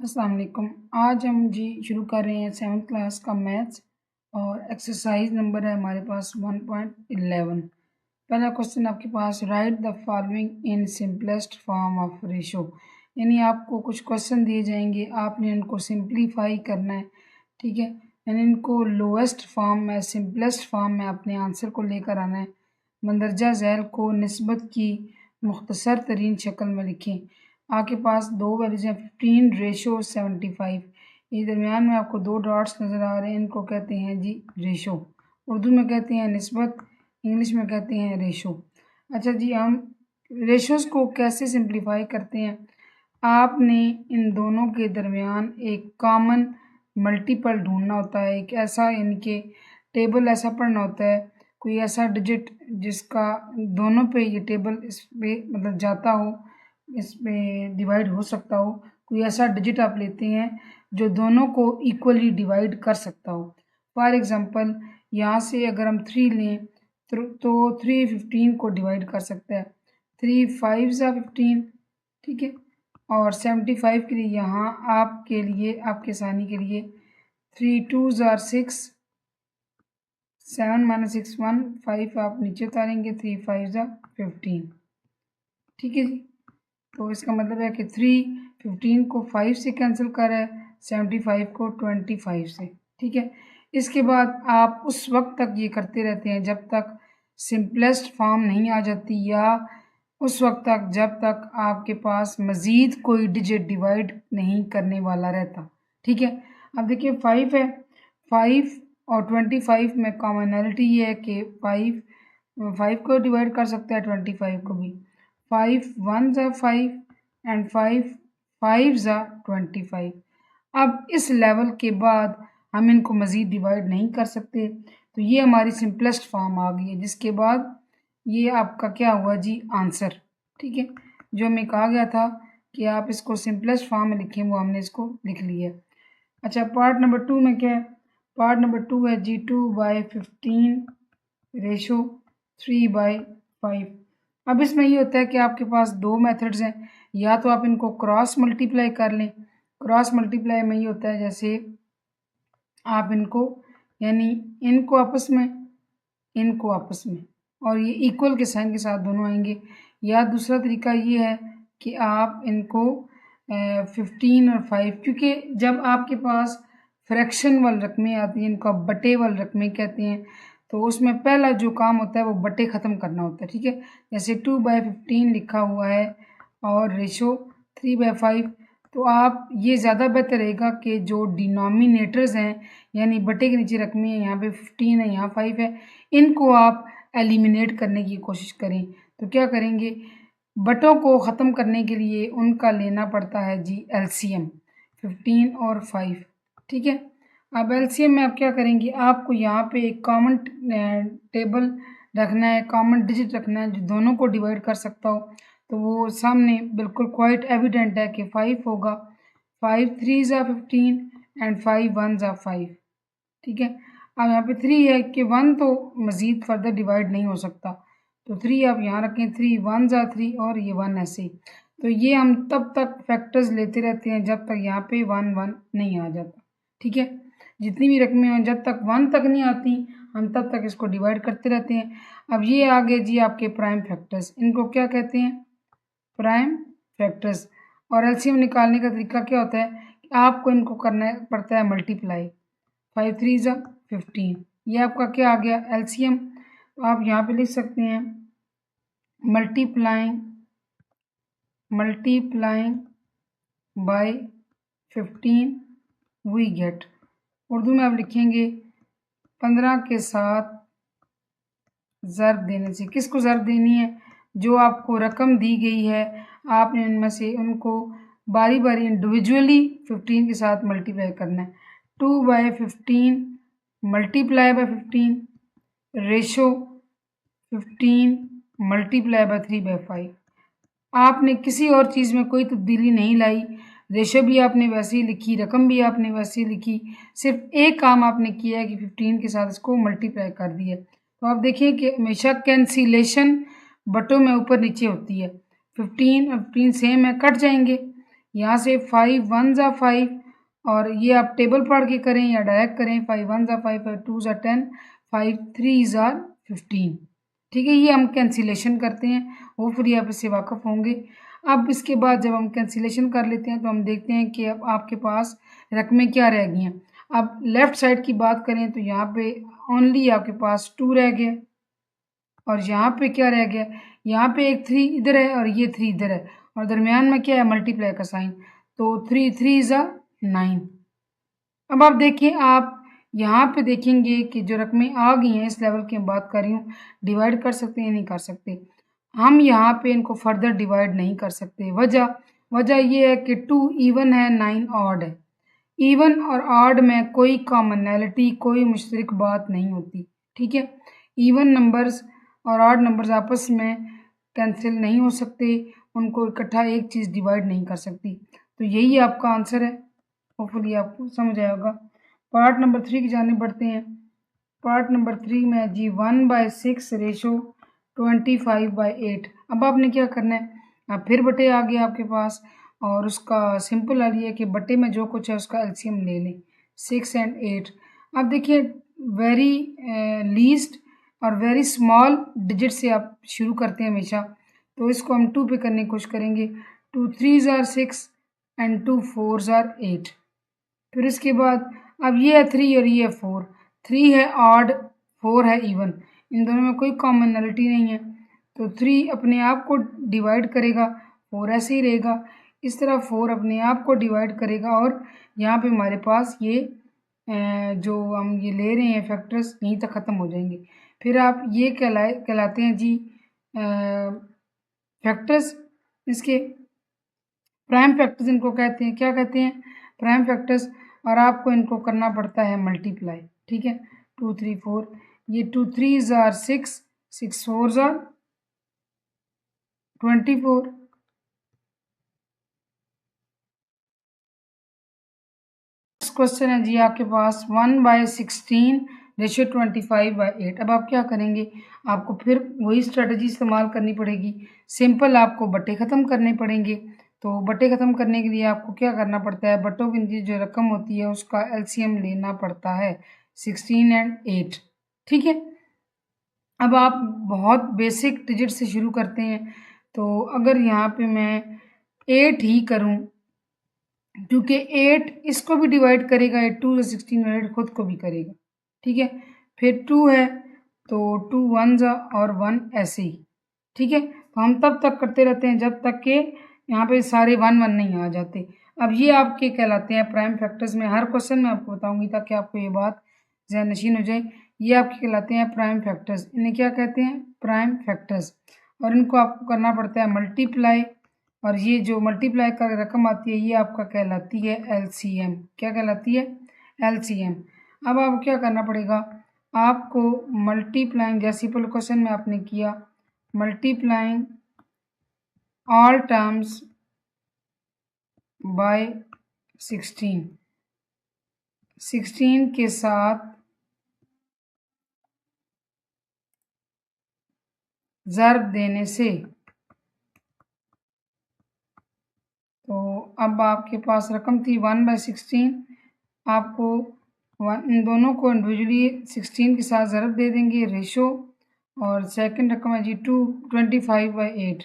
अस्सलाम वालेकुम। आज हम जी शुरू कर रहे हैं 7th क्लास का मैथ्स और एक्सरसाइज नंबर है हमारे पास 1.11। पहला क्वेश्चन आपके पास, write the following in simplest form of ratio. यानी आपको कुछ क्वेश्चन दिए जाएंगे, आपने उनको सिंप्लीफाई करना है, ठीक है। यानी इनको लोएस्ट फॉर्म में, सिंपलेस्ट फॉर्म में अपने आंसर को लेकर आना है। मंदरजा झैल को निस्बत की मुख्तसर तरीन शक्ल में लिखें। आपके पास दो वैल्यूज हैं 15 रेशो 75। ये दरमियान में आपको दो डॉट्स नज़र आ रहे हैं, इनको कहते हैं जी रेशो। उर्दू में कहते हैं निस्बत, इंग्लिश में कहते हैं रेशो। अच्छा जी, हम रेशोज़ को कैसे सिंप्लीफाई करते हैं? आपने इन दोनों के दरमियान एक कॉमन मल्टीपल ढूंढना होता है, एक ऐसा यानी कि टेबल ऐसा पढ़ना होता है, कोई ऐसा डिजिट जिसका दोनों पे ये टेबल इस पे मतलब जाता हो, इस पे डिवाइड हो सकता हो। कोई ऐसा डिजिट आप लेते हैं जो दोनों को इक्वली डिवाइड कर सकता हो। फॉर एग्ज़ाम्पल, यहाँ से अगर हम 3 लें तो 3 15 को डिवाइड कर सकता है। 3 5 ज़ा 15, ठीक है। और 75 के लिए यहाँ आपके लिए, आपके आसानी के लिए 3 2 ज़ा 6, 7 - 6 1, 5 आप नीचे उतारेंगे, 3 5 ज़ा 15, ठीक है जी। तो इसका मतलब है कि 3 15 को 5 से कैंसिल कर रहा है, 75 को 25 से, ठीक है। इसके बाद आप उस वक्त तक ये करते रहते हैं जब तक सिंपलेस्ट फॉर्म नहीं आ जाती, या उस वक्त तक जब तक आपके पास मज़ीद कोई डिजिट डिवाइड नहीं करने वाला रहता, ठीक है। अब देखिए 5 है, 5 और 25 में कॉमनैलिटी ये है कि 5 को डिवाइड कर सकता है, 25 को भी। 5 1 ज़ा 5 एंड 5 5 ज़ा 25। अब इस लेवल के बाद हम इनको मज़ीद डिवाइड नहीं कर सकते, तो ये हमारी सिंपलेस्ट फॉर्म आ गई है, जिसके बाद ये आपका क्या हुआ जी, आंसर, ठीक है। जो हमें कहा गया था कि आप इसको सिंपलेस्ट फॉर्म में लिखें, वो हमने इसको लिख लिया। अच्छा, पार्ट नंबर 2 में क्या है? पार्ट नंबर 2 है जी 2/15 रेशो 3/5। अब इसमें ये होता है कि आपके पास दो मेथड्स हैं, या तो आप इनको क्रॉस मल्टीप्लाई कर लें। क्रॉस मल्टीप्लाई में ये होता है जैसे आप इनको, यानी इनको आपस में, इनको आपस में, और ये इक्वल के साइन के साथ दोनों आएंगे। या दूसरा तरीका ये है कि आप इनको 15 और 5, क्योंकि जब आपके पास फ्रैक्शन वाली रकमें आती हैं, इनको आप बटे वाली रकमें कहते हैं, तो उसमें पहला जो काम होता है वो बटे ख़त्म करना होता है, ठीक है। जैसे 2/15 लिखा हुआ है और रेशो 3/5, तो आप ये ज़्यादा बेहतर रहेगा कि जो डिनोमिनेटर्स हैं, यानी बटे के नीचे रकमें हैं, यहाँ पे 15 है, यहाँ 5 है, इनको आप एलिमिनेट करने की कोशिश करें। तो क्या करेंगे, बटों को ख़त्म करने के लिए उनका लेना पड़ता है जी एलसीएम, 15 और 5, ठीक है। अब एलसीएम में आप क्या करेंगे, आपको यहाँ पे एक कॉमन टेबल रखना है, कॉमन डिजिट रखना है जो दोनों को डिवाइड कर सकता हो। तो वो सामने बिल्कुल क्वाइट एविडेंट है कि 5 होगा। 5 3 ज़ा 15 एंड 5 1 ज़ा 5, ठीक है। अब यहाँ पे 3 है कि 1 तो मज़ीद फर्दर डिवाइड नहीं हो सकता, तो 3 आप यहाँ रखें, 3 1 ज़ा 3 और ये 1 ऐसे ही। तो ये हम तब तक फैक्टर्स लेते रहते हैं जब तक यहाँ पे 1 1 नहीं आ जाता, ठीक है। जितनी भी रकमें हों, जब तक 1 तक नहीं आती हम तब तक इसको डिवाइड करते रहते हैं। अब ये आ गए जी आपके प्राइम फैक्टर्स, इनको क्या कहते हैं, प्राइम फैक्टर्स। और एलसीएम निकालने का तरीका क्या होता है कि आपको इनको करना पड़ता है मल्टीप्लाई। 5 3 ज़ा 15, ये आपका क्या आ गया, एलसीएम। तो आप यहाँ पे लिख सकते हैं multiplying by 15 we get. Urdu में आप लिखेंगे 15 के साथ ज़रब देने से। किसको ज़रब देनी है, जो आपको रकम दी गई है, आपने उनमें से उनको बारी बारी इंडिविजुअली 15 के साथ मल्टीप्लाई करना है। 2/15 multiply by 15 ratio 15 multiply by 3/5। आपने किसी और चीज़ में कोई तब्दीली नहीं लाई, रेशो भी आपने वैसे ही लिखी, रकम भी आपने वैसे ही लिखी, सिर्फ एक काम आपने किया है कि 15 के साथ इसको मल्टीप्लाई कर दिया। तो आप देखिए कि हमेशा कैंसिलेशन बटों में ऊपर नीचे होती है। 15 और 15 सेम है, कट जाएंगे, यहाँ से 5 1 ज़ा 5, और ये आप टेबल पढ़ के करें या डायरेक्ट करें, 5 1 ज़ा 5, 5 2 ज़ा 10, 5 3 ज़ा 15। ठीक है, ये हम कैंसिलेशन करते हैं, होपफुली आप इससे वाकिफ़ होंगे। अब इसके बाद जब हम कैंसिलेशन कर लेते हैं तो हम देखते हैं कि अब आपके पास रकमें क्या रह गई हैं। अब लेफ़्ट साइड की बात करें तो यहाँ पे ओनली आपके पास 2 रह गया, और यहाँ पे क्या रह गया, यहाँ पे एक 3 इधर है और ये 3 इधर है, और दरमियान में क्या है, मल्टीप्लाई का साइन, तो 3 3 ज़ा 9। अब आप देखिए, आप यहाँ पे देखेंगे कि जो रकमें आ गई हैं इस लेवल की मैं बात कर रही हूँ, डिवाइड कर सकते हैं नहीं कर सकते, हम यहाँ पे इनको फर्दर डिवाइड नहीं कर सकते। वजह ये है कि 2 इवन है, 9 ऑड है। इवन और ऑड में कोई कॉमनैलिटी, कोई मुश्तरक बात नहीं होती। ठीक है, इवन नंबर्स और ऑड नंबर्स आपस में कैंसिल नहीं हो सकते, उनको इकट्ठा एक चीज़ डिवाइड नहीं कर सकती। तो यही आपका आंसर है, होपफुली आपको समझ आया होगा। पार्ट नंबर 3 की जाने बढ़ते हैं। पार्ट नंबर 3 में जी 1/6 रेशो 25/8। अब आपने क्या करना है, अब फिर बटे आ गया आपके पास, और उसका सिंपल हल ये है कि बटे में जो कुछ है उसका एलसीएम ले लें, 6 और 8। अब देखिए, वेरी लीस्ट और वेरी स्मॉल डिजिट से आप शुरू करते हैं हमेशा, तो इसको हम 2 पे करने की कोशिश करेंगे। 2 3 आर 6 एंड 2 4 आर 8। फिर इसके बाद अब ये है 3 और ये है 4, 3 है ऑड, 4 है इवन, इन दोनों में कोई कॉमनैलिटी नहीं है, तो 3 अपने आप को डिवाइड करेगा, 4 ऐसे ही रहेगा। इस तरह 4 अपने आप को डिवाइड करेगा, और यहाँ पे हमारे पास ये जो हम ये ले रहे हैं फैक्टर्स यहीं तक ख़त्म हो जाएंगे। फिर आप ये कहलाते हैं जी फैक्टर्स, इसके प्राइम फैक्टर्स इनको कहते हैं। क्या कहते हैं, प्राइम फैक्टर्स, और आपको इनको करना पड़ता है मल्टीप्लाई। ठीक है, 2 3 4, ये 2 3 आर 6, 6 4 आर 24। क्वेश्चन है जी आपके पास 1/16 रेशियो 25/8। अब आप क्या करेंगे, आपको फिर वही स्ट्रेटजी इस्तेमाल करनी पड़ेगी। सिंपल आपको बट्टे ख़त्म करने पड़ेंगे। तो बट्टे ख़त्म करने के लिए आपको क्या करना पड़ता है, बट्टों की जो रकम होती है उसका एलसीएम लेना पड़ता है, 16 और 8। ठीक है, अब आप बहुत बेसिक डिजिट से शुरू करते हैं, तो अगर यहाँ पे मैं 8 ही करूँ, क्योंकि 8 इसको भी डिवाइड करेगा, 8 2 16 और 8 खुद को भी करेगा। ठीक है, फिर 2 है तो 2 1 ज़ा और 1 ऐसे ही। ठीक है, तो हम तब तक करते रहते हैं जब तक कि यहाँ पे सारे 1 1 नहीं आ जाते। अब ये आपके कहलाते हैं प्राइम फैक्टर्स। में हर क्वेश्चन में आपको बताऊंगी ताकि आपको ये बात ज़हन नशीन हो जाए। ये आपके कहलाते हैं प्राइम फैक्टर्स। इन्हें क्या कहते हैं, प्राइम फैक्टर्स, और इनको आपको करना पड़ता है मल्टीप्लाई, और ये जो मल्टीप्लाई का रकम आती है ये आपका कहलाती है एलसीएम। क्या कहलाती है, एलसीएम। अब आपको क्या करना पड़ेगा, आपको मल्टीप्लाइंग, जैसे पहले क्वेश्चन में आपने किया, मल्टीप्लाइंग ऑल टर्म्स बाय 16, 16 के साथ ज़र्ब देने से, तो अब आपके पास रकम थी 1/16, आपको इन दोनों को इंडिविजुअली 16 के साथ ज़रब दे देंगे, रेशो, और सेकंड रकम है जी 25/8,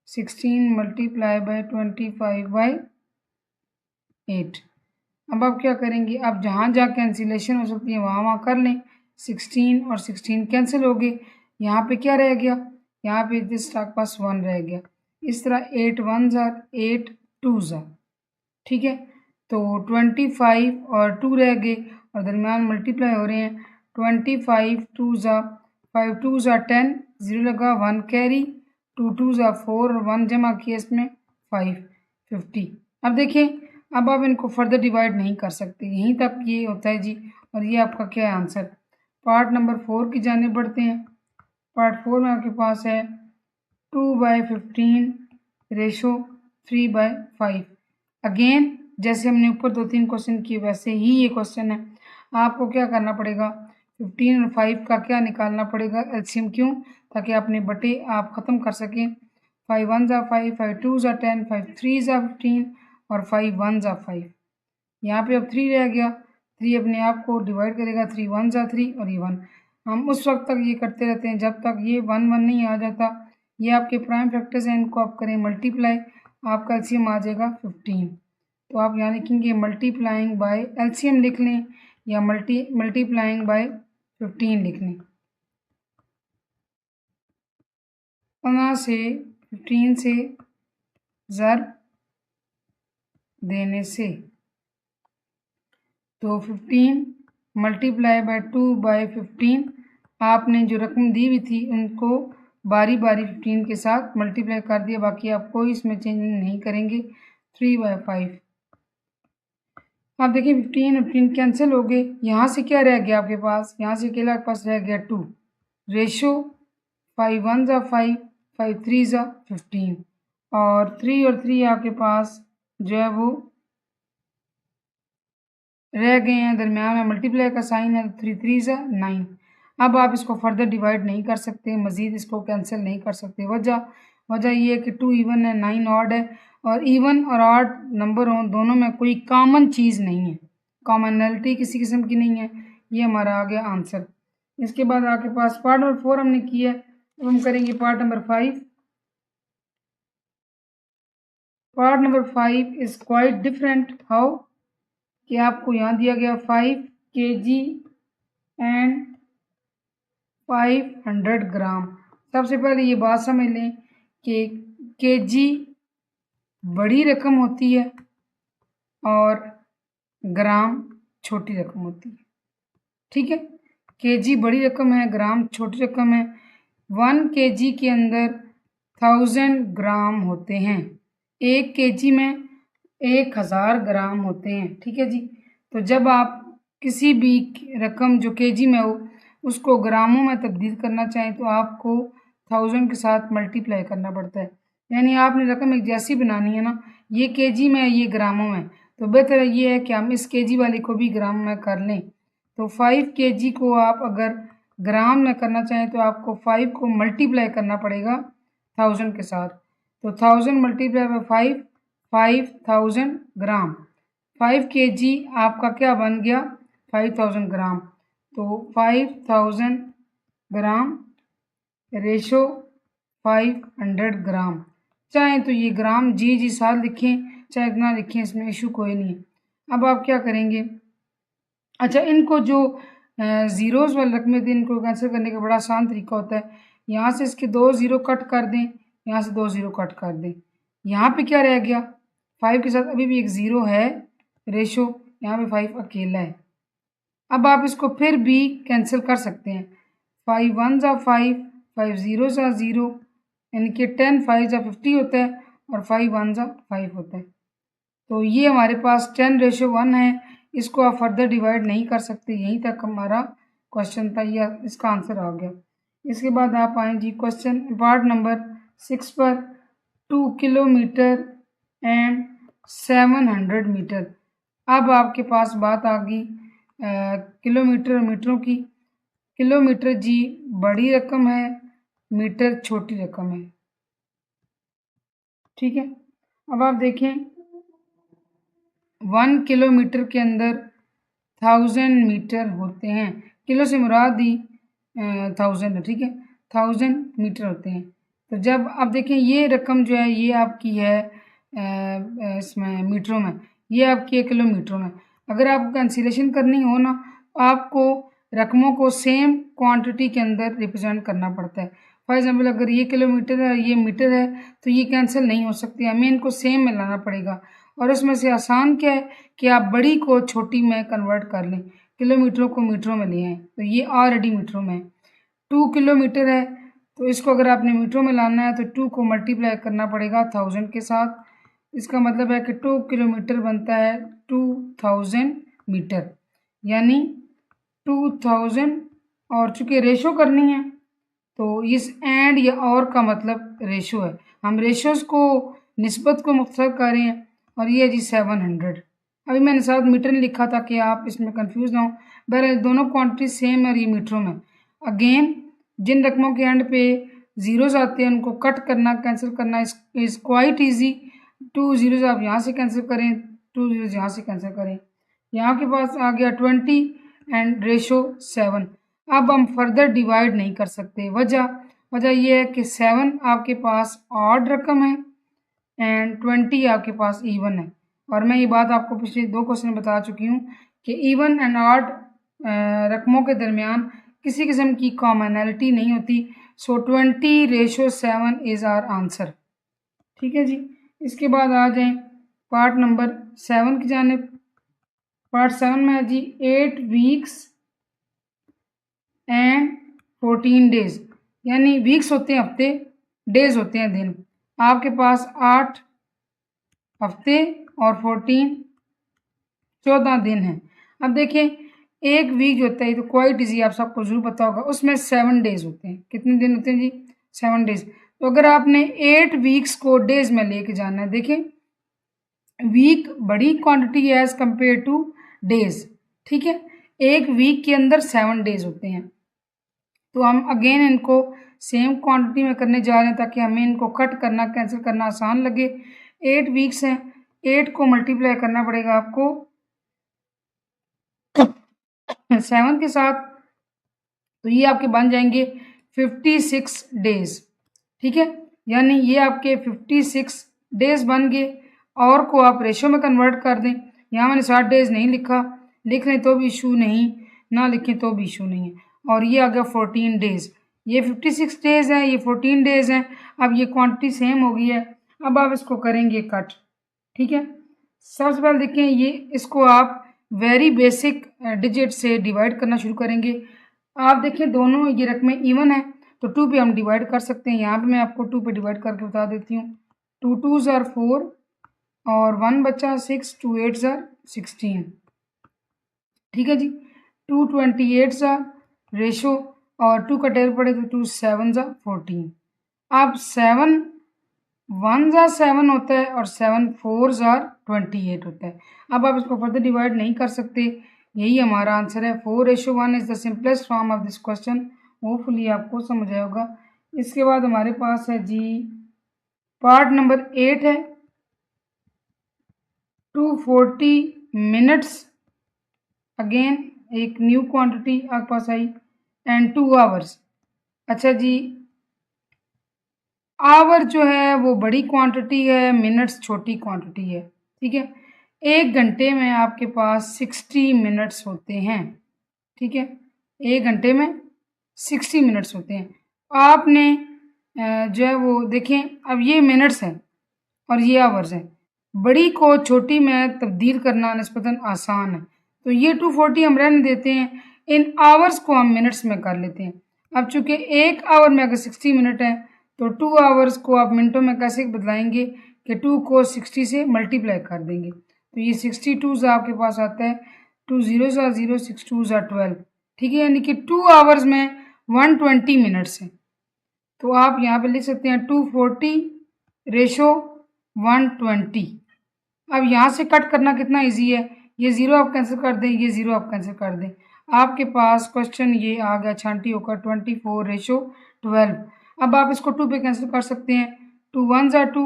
16 मल्टीप्लाई बाय 25/8। अब आप क्या करेंगे, अब जहाँ जहाँ कैंसिलेशन हो सकती है वहाँ वहाँ कर लें। 16 और 16 कैंसिल हो गए, यहाँ पे क्या रह गया, यहाँ पे जिस के पास 1 रह गया। इस तरह 8 1 ज़ा 8 2 ज़ा। ठीक है, तो 25 और 2 रह गए, और दरमियान मल्टीप्लाई हो रहे हैं। 25 2 ज़ा 5 2 ज़ा 10, 0 लगा, 1 कैरी, 2 2 ज़ा 4 और 1 जमा किया इसमें 5 50। अब देखें, अब आप इनको फर्दर डिवाइड नहीं कर सकते, यहीं तक ये होता है जी। और ये आपका क्या है आंसर। पार्ट नंबर 4 की जाने बढ़ते हैं। पार्ट 4 में आपके पास है 2/15 रेशो 3/5। अगेन जैसे हमने ऊपर 2-3 क्वेश्चन किए वैसे ही ये क्वेश्चन है। आपको क्या करना पड़ेगा, 15 और 5 का क्या निकालना पड़ेगा, एलसीएम। क्यों, ताकि अपने बटे आप ख़त्म कर सकें। 5 1 ज़ा 5, 5 2 ज़ा 10, 5 3 ज़ा 15, और 5 1 ज़ा 5। यहाँ पे अब 3 रह गया, 3 अपने आप को डिवाइड करेगा, 3 1 ज़ा 3 और ये 1। हम उस वक्त तक ये करते रहते हैं जब तक ये 1 1 नहीं आ जाता। ये आपके प्राइम फैक्टर्स हैं, इनको आप करें मल्टीप्लाई, आपका एलसीएम आ जाएगा 15। तो आप यहाँ लिखेंगे मल्टीप्लाइंग बाय, एलसीएम लिख लें या मल्टीप्लाइंग बाय 15 लिख लें। 15 से 15 से ज़र देने से, तो 15 मल्टीप्लाई बाय 2 बाय 15, आपने जो रकम दी हुई थी उनको बारी बारी 15 के साथ मल्टीप्लाई कर दिया, बाकी आप कोई इसमें चेंजिंग नहीं करेंगे। 3 बाय 5, आप देखिए 15 और 15 कैंसिल हो गए। यहाँ से क्या रह गया आपके पास, यहाँ से अकेला आपके पास रह गया 2। रेशो 5 1 ज़ा 5, 5 3 ज़ा 15 और 3 और 3 आपके पास जो है वो रह गए हैं, दरम्यान में मल्टीप्लाई का साइन है, 3 3 ज़ा 9। अब आप इसको फर्दर डिवाइड नहीं कर सकते, मज़ीद इसको कैंसिल नहीं कर सकते। वजह ये है कि 2 इवन है, 9 ऑड है, और इवन और ऑड नंबर हों दोनों में कोई कॉमन चीज़ नहीं है, कॉमनैलिटी किसी किस्म की नहीं है। ये हमारा आ गया आंसर। इसके बाद आपके पास पार्ट नंबर 4 हमने किया है, अब हम करेंगे part number 5। Part number 5 is quite different. How, कि आपको यहाँ दिया गया 5 kg एंड 500 ग्राम। सबसे पहले ये बात समझ लें कि केजी बड़ी रकम होती है और ग्राम छोटी रकम होती है, ठीक है। केजी बड़ी रकम है, ग्राम छोटी रकम है। 1 kg के अंदर 1000 ग्राम होते हैं, 1 kg में 1000 ग्राम होते हैं, ठीक है जी। तो जब आप किसी भी रकम जो केजी में हो उसको ग्रामों में तब्दील करना चाहें तो आपको 1000 के साथ मल्टीप्लाई करना पड़ता है। यानी आपने रकम एक जैसी बनानी है ना, ये केजी में है, ये ग्रामों में, तो बेहतर ये है कि हम इस केजी वाले को भी ग्राम में कर लें। तो 5 kg को आप अगर ग्राम में करना चाहें तो आपको 5 को मल्टीप्लाई करना पड़ेगा 1000 के साथ। तो 1000 मल्टीप्लाई बाय 5, 5000 ग्राम। 5 kg आपका क्या बन गया, 5000 ग्राम। तो 5000 ग्राम रेशो 500 ग्राम। चाहे तो ये ग्राम जी साथ लिखें, चाहे इतना लिखें, इसमें इशू कोई नहीं है। अब आप क्या करेंगे, अच्छा इनको जो ज़ीरोज़ वाले रकमें थे इनको कैंसिल करने का बड़ा आसान तरीका होता है। यहाँ से इसके 2 ज़ीरो कट कर दें, यहाँ से 2 ज़ीरो कट कर दें। यहाँ पे क्या रह गया, 5 के साथ अभी भी एक ज़ीरो है, रेशो यहाँ पे 5 अकेला है। अब आप इसको फिर भी कैंसिल कर सकते हैं। 5 1 ज़ा 5, 5 0 ज़ा 0, यानी कि 10 5 ज़ा 50 होता है और 5 1 ज़ा 5 होता है। तो ये हमारे पास 10:1 है, इसको आप फर्दर डिवाइड नहीं कर सकते। यहीं तक हमारा क्वेश्चन था, या इसका आंसर आ गया। इसके बाद आप आए जी क्वेश्चन पार्ट नंबर 6 पर। 2 किलोमीटर एंड 700 मीटर। अब आपके पास बात आ गई किलोमीटर और मीटरों की। किलोमीटर जी बड़ी रकम है, मीटर छोटी रकम है, ठीक है। अब आप देखें 1 किलोमीटर के अंदर 1000 मीटर होते हैं। किलो से मुराद ही 1000 है, ठीक है। 1000 मीटर होते हैं। तो जब आप देखें ये रकम जो है ये आपकी है इसमें मीटरों में, ये आपकी है किलोमीटरों में। अगर आपको कैंसिलेशन करनी हो ना, आपको रकमों को सेम क्वांटिटी के अंदर रिप्रेजेंट करना पड़ता है। फॉर एग्जांपल अगर ये किलोमीटर है ये मीटर है तो ये कैंसिल नहीं हो सकती, हमें इनको सेम में लाना पड़ेगा। और उसमें से आसान क्या है कि आप बड़ी को छोटी में कन्वर्ट कर लें, किलोमीटरों को मीटरों में ले आएँ। तो ये ऑलरेडी मीटरों में है। 2 किलोमीटर है तो इसको अगर आपने मीटरों में लाना है तो 2 को मल्टीप्लाई करना पड़ेगा 1000 के साथ। इसका मतलब है कि 2 किलोमीटर बनता है 2000 मीटर, यानी 2000। और चूँकि रेशो करनी है तो इस एंड या और का मतलब रेशो है, हम रेशोज़ को निस्बत को मुख्तसर कर रहे हैं। और ये जी 700। अभी मैंने साथ मीटर नहीं लिखा था कि आप इसमें कंफ्यूज ना हो। बहरहाल दोनों क्वांटिटी सेम है और ये मीटरों में। अगेन जिन रकमों के एंड पे ज़ीरोज़ आते हैं उनको कट करना, कैंसिल करना इज़ क्वाइट ईजी। 2 जीरोज आप यहाँ से कैंसिल करें, 2 जीरोज यहाँ से कैंसिल करें, यहाँ के पास आ गया 20 एंड रेशो 7। अब हम फर्दर डिवाइड नहीं कर सकते, वजह ये है कि 7 आपके पास ऑड रकम है एंड 20 आपके पास इवन है। और मैं ये बात आपको पिछले 2 क्वेश्चन में बता चुकी हूँ कि इवन एंड ऑड रकमों के दरमियान किसी किस्म की कॉमनैलिटी नहीं होती। सो 20 रेशो 7 इज़ आवर आंसर। ठीक है जी। इसके बाद आ जाएं पार्ट नंबर 7 की जानिब। पार्ट 7 में है जी 8 वीक्स एंड 14 डेज, यानी वीक्स होते हैं हफ्ते, डेज होते हैं दिन। आपके पास 8 हफ्ते और 14 दिन हैं। अब देखें एक वीक जो होता है तो क्वाइट इजी, आप सबको जरूर पता होगा, उसमें 7 डेज होते हैं। कितने दिन होते हैं जी? 7 डेज। तो अगर आपने 8 वीक्स को डेज में लेके जाना है, देखें वीक बड़ी क्वांटिटी है एज कंपेयर टू डेज। ठीक है, एक वीक के अंदर 7 डेज होते हैं। तो हम अगेन इनको सेम क्वांटिटी में करने जा रहे हैं ताकि हमें इनको कट करना कैंसिल करना आसान लगे। 8 वीक्स हैं, 8 को मल्टीप्लाई करना पड़ेगा आपको 7 के साथ, तो ये आपके बन जाएंगे 56 डेज। ठीक है, यानी ये आपके 56 डेज बन गए। और को आप रेशो में कन्वर्ट कर दें। यहाँ मैंने 60 डेज नहीं लिखा, लिख लें तो भी इशू नहीं, ना लिखें तो भी इशू नहीं है। और ये आ गया 14 डेज। ये 56 डेज हैं, ये 14 डेज हैं। अब ये क्वांटिटी सेम हो गई है। अब आप इसको करेंगे कट। ठीक है, सबसे पहले देखें ये, इसको आप वेरी बेसिक डिजिट से डिवाइड करना शुरू करेंगे। आप देखें दोनों ये रकमें इवन है तो 2 पे हम डिवाइड कर सकते हैं। यहाँ पे मैं आपको 2 पे डिवाइड करके बता देती हूँ। 2 2s are 4 और 1 बचा 6, 2 8s are 16। ठीक है जी, 2 28s are रेशो और 2 का टेल पड़े तो 2 7s are 14। अब 7 1s are 7 होता है और 7 4s are 28 होता है। अब आप इसको फर्दर डिवाइड नहीं कर सकते, यही हमारा आंसर है। 4:1 is the simplest form of this question. Hopefully आपको समझ आया होगा। इसके बाद हमारे पास है जी पार्ट नंबर 8 है 240 मिनट्स। अगेन एक न्यू क्वांटिटी आपके पास आई एंड 2 आवर्स। अच्छा जी, आवर जो है वो बड़ी क्वांटिटी है, मिनट्स छोटी क्वांटिटी है। ठीक है, 1 घंटे में आपके पास 60 मिनट्स होते हैं। ठीक है, 1 घंटे में 60 मिनट्स होते हैं। आपने जो है वो देखें, अब ये मिनट्स हैं और ये आवर्स हैं। बड़ी को छोटी में तब्दील करना निस्बतन आसान है, तो ये 240 हम रहने देते हैं। इन आवर्स को हम मिनट्स में कर लेते हैं। अब चूँकि 1 आवर में अगर 60 मिनट है तो 2 आवर्स को आप मिनटों में कैसे बदलाएंगे कि 2 को 60 से मल्टीप्लाई कर देंगे। तो ये 62 आपके पास आता है, 2 0s are 0, 6 2s are 12। ठीक है, यानी कि 2 आवर्स में 120 मिनट्स हैं। तो आप यहाँ पे लिख सकते हैं 240 रेशो 120। अब यहाँ से कट करना कितना इजी है, ये 0 आप कैंसिल कर दें, ये 0 आप कैंसिल कर दें। आपके पास क्वेश्चन ये आ गया छांटी होकर 24:12। अब आप इसको 2 पे कैंसिल कर सकते हैं। 2 1s are 2,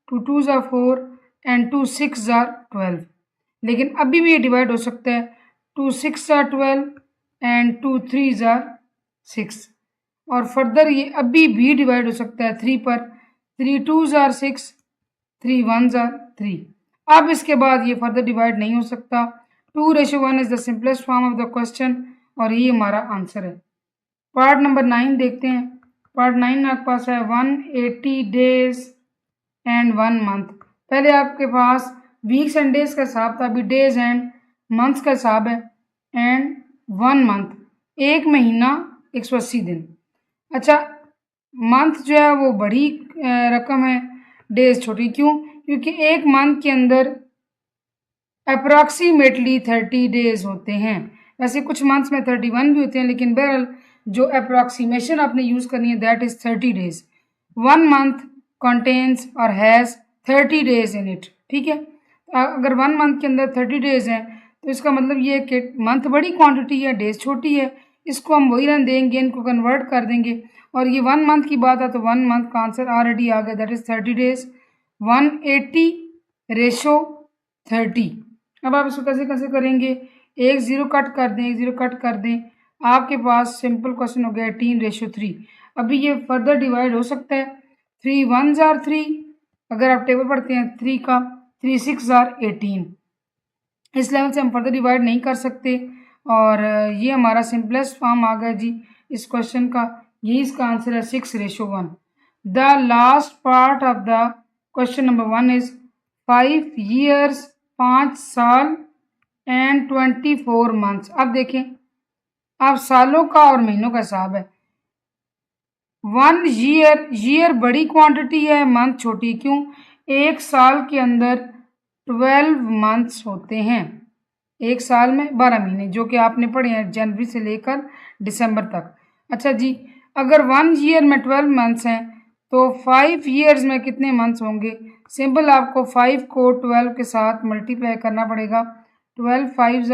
2 2s are 4 and 2 6s are 12। लेकिन अभी भी ये डिवाइड हो सकता है। 2 6s are 12 and 2 3s are 6। और फर्दर ये अभी भी डिवाइड हो सकता है 3 पर। 3 2s are 6, 3 1s are 3। अब इसके बाद ये फर्दर डिवाइड नहीं हो सकता। 2:1 is the simplest form of the question और ये हमारा आंसर है। पार्ट नंबर 9 देखते हैं। पार्ट 9 में आपके पास है 180 डेज एंड 1 मंथ। पहले आपके पास वीक्स एंड डेज का हिसाब था, अभी डेज एंड मंथ्स का हिसाब है। एंड 1 मंथ, 1 महीना 180 दिन। अच्छा, मंथ जो है वो बड़ी रकम है, डेज छोटी। क्यों? क्योंकि 1 मंथ के अंदर अप्रॉक्सीमेटली 30 डेज होते हैं। वैसे कुछ मंथ्स में 31 भी होते हैं, लेकिन बहरहाल जो अप्रॉक्सीमेशन आपने यूज़ करनी है that is 30 days. 1 month contains और हैज़ 30 डेज इन इट। ठीक है, अगर 1 मंथ के अंदर 30 डेज हैं तो इसका मतलब ये है कि मंथ बड़ी क्वांटिटी है, डेज छोटी है। इसको हम वही रन देंगे, इनको कन्वर्ट कर देंगे। और ये 1 मंथ की बात है तो 1 मंथ का आंसर ऑलरेडी आ गया, दैट इज़ 30 डेज। 180:30। अब आप इसको कैसे कैसे करेंगे, एक ज़ीरो कट कर दें, एक ज़ीरो कट कर दें, आपके पास सिंपल क्वेश्चन हो गया 18:3। अभी ये फर्दर डिवाइड हो सकता है, 3 1s are 3, अगर आप टेबल पढ़ते हैं 3 का, 3 6s are 18। इस लेवल से हम फर्दर डिवाइड नहीं कर सकते और ये हमारा सिंपलेस्ट फॉर्म आ गया जी इस क्वेश्चन का। यही इसका आंसर है 6:1। The last part of the question number 1 is 5 years 5 साल एंड 24 months। अब देखें, अब सालों का और महीनों का हिसाब है। 1 ईयर बड़ी क्वांटिटी है, मंथ छोटी, क्यों? एक साल के अंदर 12 months होते हैं, एक साल में 12 महीने, जो कि आपने पढ़े हैं जनवरी से लेकर दिसंबर तक। अच्छा जी, अगर 1 ईयर में 12 months हैं तो 5 years में कितने मंथ्स होंगे? सिंपल आपको 5 को 12 के साथ मल्टीप्लाई करना पड़ेगा। 12 5s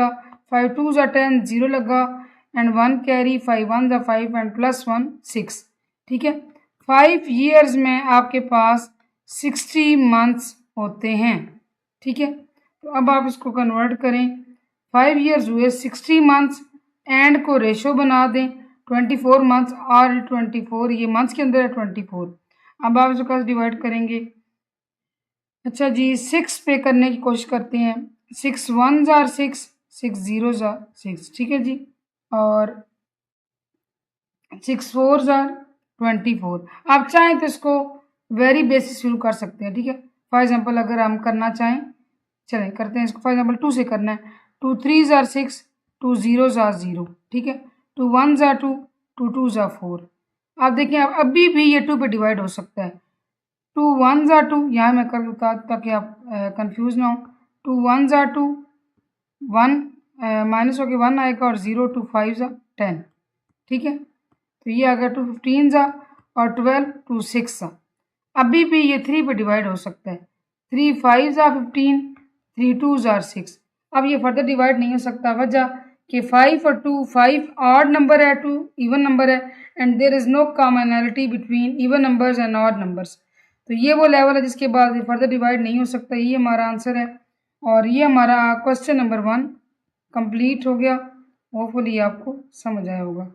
5 2s 10, 0 लगा एंड 1 कैरी, 5 1s 5 एंड +1 6। ठीक है, 5 years में आपके पास 60 months होते हैं। ठीक है, तो अब आप इसको कन्वर्ट करें, 5 years हुए 60 months, एंड को रेशो बना दें 24 months और 24 ये मंथ्स के अंदर है 24। अब आप इसको कैसे डिवाइड करेंगे? अच्छा जी, 6 पे करने की कोशिश करते हैं। 6 1s are 6, 6 0s are 6। ठीक है जी, और 6 4s are 24। आप चाहें तो इसको वेरी बेसिस शुरू कर सकते हैं। ठीक है, फॉर एग्जांपल अगर हम करना चाहें, चलें करते हैं इसको। फॉर एग्जांपल 2 से करना है, 2 3s are 6, 2 0s are 0। ठीक है, 2 1s are 2, 2 2s are 4। आप देखें, अब अभी भी ये 2 पे डिवाइड हो सकता है। 2 1s are 2, यहाँ मैं कर दूँ ताकि आप कंफ्यूज ना हो। 2 1s are 2, 1 माइनस होके 1 आएगा और 0 2 5s are 10। ठीक है, तो ये आ गया 2 15s are और 12 2 6 are। अभी भी ये 3 पे डिवाइड हो सकता है। 3 5s are 15, 3 2s are 6। अब ये फर्दर डिवाइड नहीं हो सकता, वजह कि 5 और 2, 5 ऑड नंबर है, 2 इवन नंबर है, and there is no commonality between even numbers and odd numbers. तो ये वो लेवल है जिसके बाद ये फर्दर डिवाइड नहीं हो सकता। ये हमारा आंसर है और ये हमारा क्वेश्चन नंबर 1 कंप्लीट हो गया। होपफुली आपको समझ आया होगा।